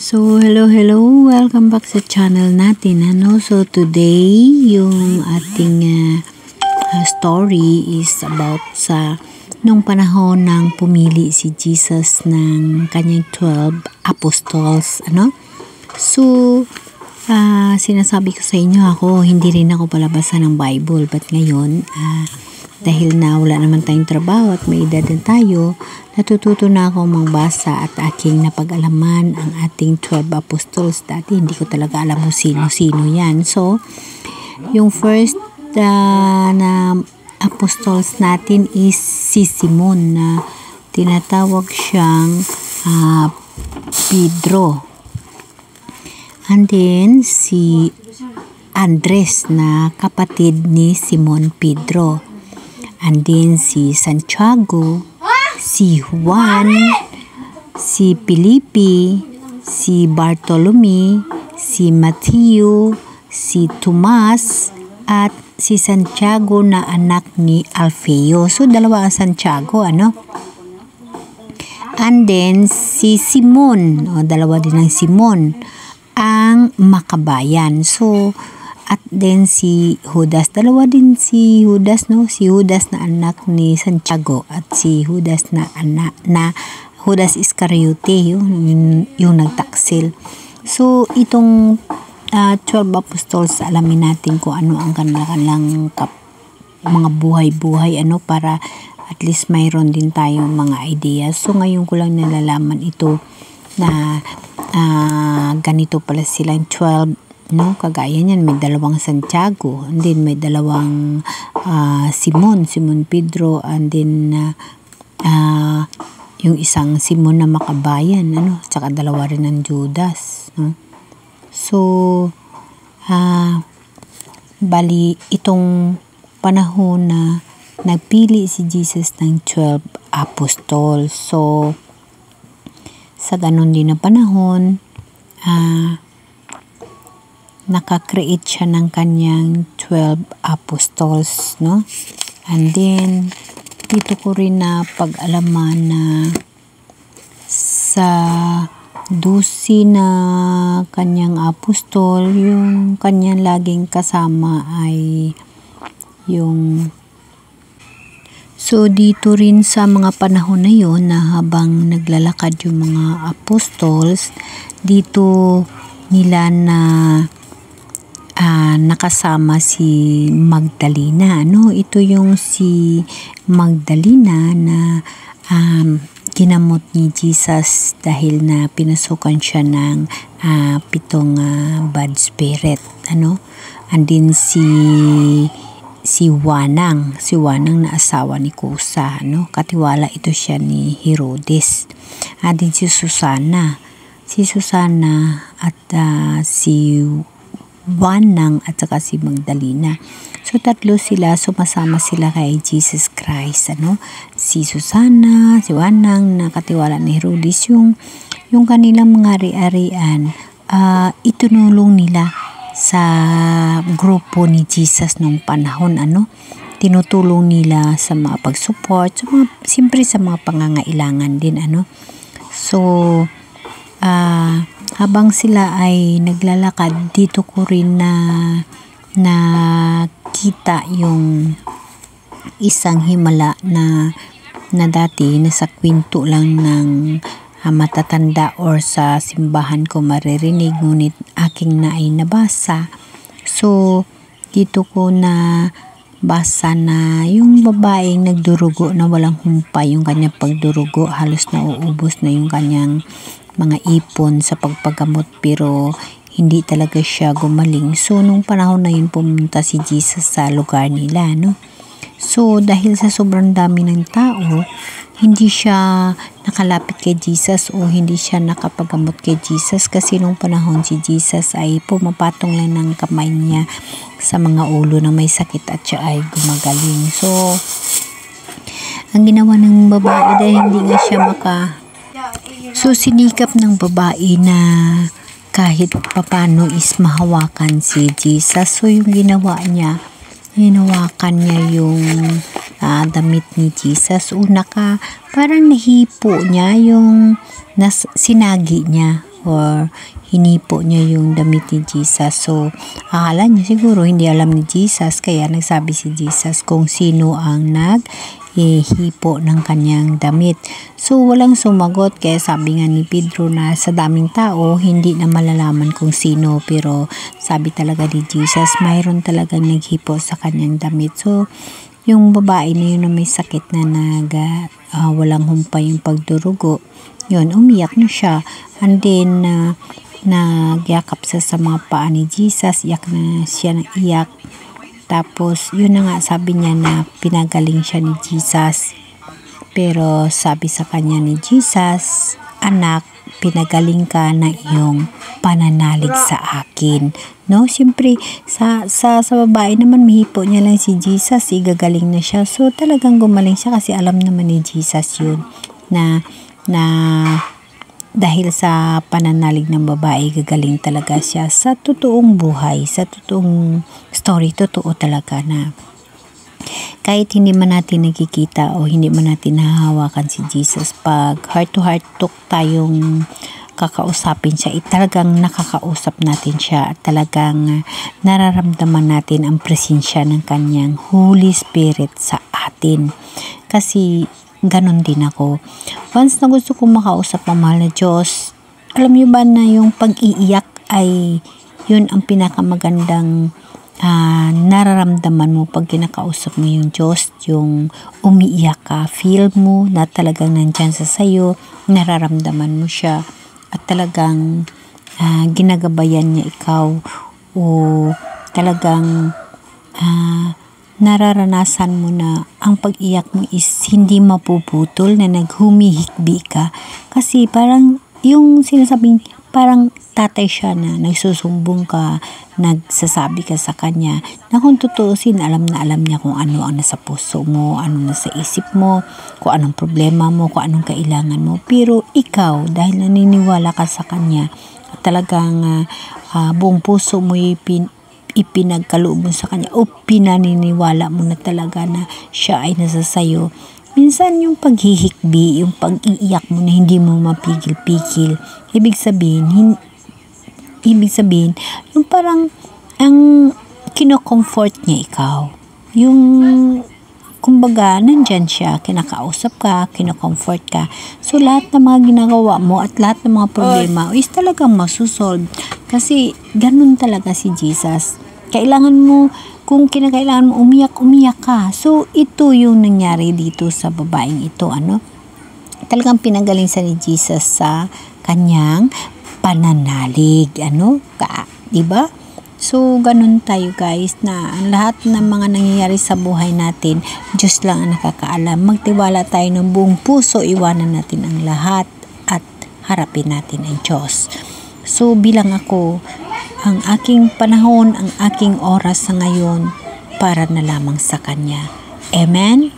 Hello, welcome back sa channel natin. So, today, yung ating story is about sa nung panahon ng pumili si Jesus ng kanyang 12 apostles. So, sinasabi ko sa inyo hindi rin ako palabasa ng Bible. But ngayon, dahil na wala naman tayong trabaho at may edad na tayo, natututo na akong magbasa at aking napag-alaman ang ating 12 apostles. Dati hindi ko talaga alam kung sino-sino yan. So, yung first na apostles natin is si Simon, na tinatawag siyang Pedro. And then, si Andres, na kapatid ni Simon Pedro. And then, si Santiago, si Juan, si Felipe, si Bartolome, si Matthew, si Tomas, at si Santiago na anak ni Alfeo. So, dalawa ang Santiago, And then, si Simon, dalawa din ang Simon, ang makabayan. So, at then si Judas, dalawa din si Judas, si Judas na anak ni Santiago at si Judas na anak na Judas Iscariote, yung nagtaksil. So, itong 12 apostles, alamin natin kung ano ang kanilang mga buhay-buhay, para at least mayroon din tayong mga ideas. So, ngayon ko lang nalalaman ito na ganito pala silang 12, kagaya niyan, may dalawang Santiago, and then may dalawang Simon Pedro, and then yung isang Simon na makabayan, tsaka dalawa rin ng Judas, So, bali itong panahon na nagpili si Jesus ng 12 apostles. So, sa ganon din na panahon, nakakreate siya ng kanyang 12 apostles, And then, dito ko rin na pag-alaman na sa 12 na kanyang apostol, yung kanyang laging kasama ay yung... So, dito rin sa mga panahon na yun, na habang naglalakad yung mga apostles, dito nila na nakasama si Magdalena. Ito yung si Magdalena na ginamot ni Jesus dahil na pinasukan siya ng 7 bad spirit. And then si Wanang na asawa ni Kusa, katiwala ito siya ni Herodes. At din si Susana at si Wanang at saka si Magdalena. So, tatlo sila, sumasama sila kay Jesus Christ, Si Susana, si Wanang na katiwala ni Herodes, yung kanilang mga ari-arian, itunulong nila sa grupo ni Jesus nung panahon, tinutulong nila sa mga pag-support, siyempre sa mga pangangailangan din, So, habang sila ay naglalakad, dito ko rin na kita yung isang himala na dati nasa kwento lang ng matatanda or sa simbahan ko maririnig, ngunit aking na ay nabasa. So, dito ko na basa na yung babaeng nagdurugo na walang humpay, yung kanyang pagdurugo, halos nauubos na yung kanyang mga ipon sa pagpagamot, pero hindi talaga siya gumaling. So, nung panahon na yun, pumunta si Jesus sa lugar nila, So, dahil sa sobrang dami ng tao, hindi siya nakalapit kay Jesus o hindi siya nakapagamot kay Jesus, kasi nung panahon si Jesus ay pumapatong lang ng kamay niya sa mga ulo na may sakit at siya ay gumagaling. So, ang ginawa ng babae dahil hindi nga siya So, sinikap ng babae na kahit papano is mahawakan si Jesus. So, yung hinawakan niya yung damit ni Jesus. Una parang nahipo niya yung sinagi niya or hinipo niya yung damit ni Jesus. So, akala niya siguro hindi alam ni Jesus, kaya nagsabi si Jesus kung sino ang hipo ng kanyang damit. So, walang sumagot, kaya sabi nga ni Pedro na sa daming tao, hindi na malalaman kung sino, pero sabi talaga ni Jesus, mayroon talagang naghipo sa kanyang damit. So, yung babae na yun na may sakit na walang humpay yung pagdurugo, yun, umiyak na siya. And then, nagyakap sa mga paa ni Jesus, iyak na siya ng iyak. Tapos, yun na nga, sabi niya na pinagaling siya ni Jesus. Pero sabi sa kanya ni Jesus, anak, pinagaling ka na iyong pananalig sa akin. No, siyempre, sa babae naman, mahipo niya lang si Jesus, igagaling na siya. So, talagang gumaling siya kasi alam naman ni Jesus yun na dahil sa pananalig ng babae, gagaling talaga siya sa totoong buhay, sa totoong story, totoo talaga na kahit hindi man natin nakikita o hindi man natin nahahawakan si Jesus, pag heart to heart talk tayong kakausapin siya, talagang nakakausap natin siya at talagang nararamdaman natin ang presensya ng kanyang Holy Spirit sa atin. Kasi ganon din ako. Once na gusto kong makausap ang mahal na Diyos, alam niyo ba na yung pag-iiyak ay yun ang pinakamagandang nararamdaman mo pag kinakausap mo yung Diyos, yung umiiyak ka, feel mo na talagang nandyan sa sayo, nararamdaman mo siya at talagang ginagabayan niya ikaw o talagang nararanasan mo na ang pag-iyak mo is hindi mapuputol, na naghumihikbi ka. Kasi parang yung sinasabing parang tatay siya na nagsusumbong ka, nagsasabi ka sa kanya na kung tutuusin, alam na alam niya kung ano ang nasa puso mo, ano nasa isip mo, kung anong problema mo, kung anong kailangan mo. Pero ikaw, dahil naniniwala ka sa kanya, talagang buong puso mo ipinagkaloob mo sa kanya o pinaniniwala mo na talaga na siya ay nasa sayo. Minsan yung paghihikbi, yung pag-iiyak mo na hindi mo mapigil-pigil, ibig sabihin yung parang ang kino-comfort niya ikaw. Yung kumbaga, nandyan siya, kinakausap ka, kino-comfort ka. So, lahat ng mga ginagawa mo at lahat ng mga problema is talagang masusolve. Kasi, ganun talaga si Jesus. Kailangan mo, kung kinakailangan mo umiyak ka. So, ito yung nangyari dito sa babaeng ito, talagang pinagaling sa ni Jesus sa kanyang pananalig, diba? So, ganun tayo guys, na ang lahat ng mga nangyayari sa buhay natin, Diyos lang ang nakakaalam. Magtiwala tayo ng buong puso, iwanan natin ang lahat at harapin natin ang Diyos. So, bilang ako, ang aking panahon, ang aking oras sa ngayon, para na lamang sa Kanya. Amen?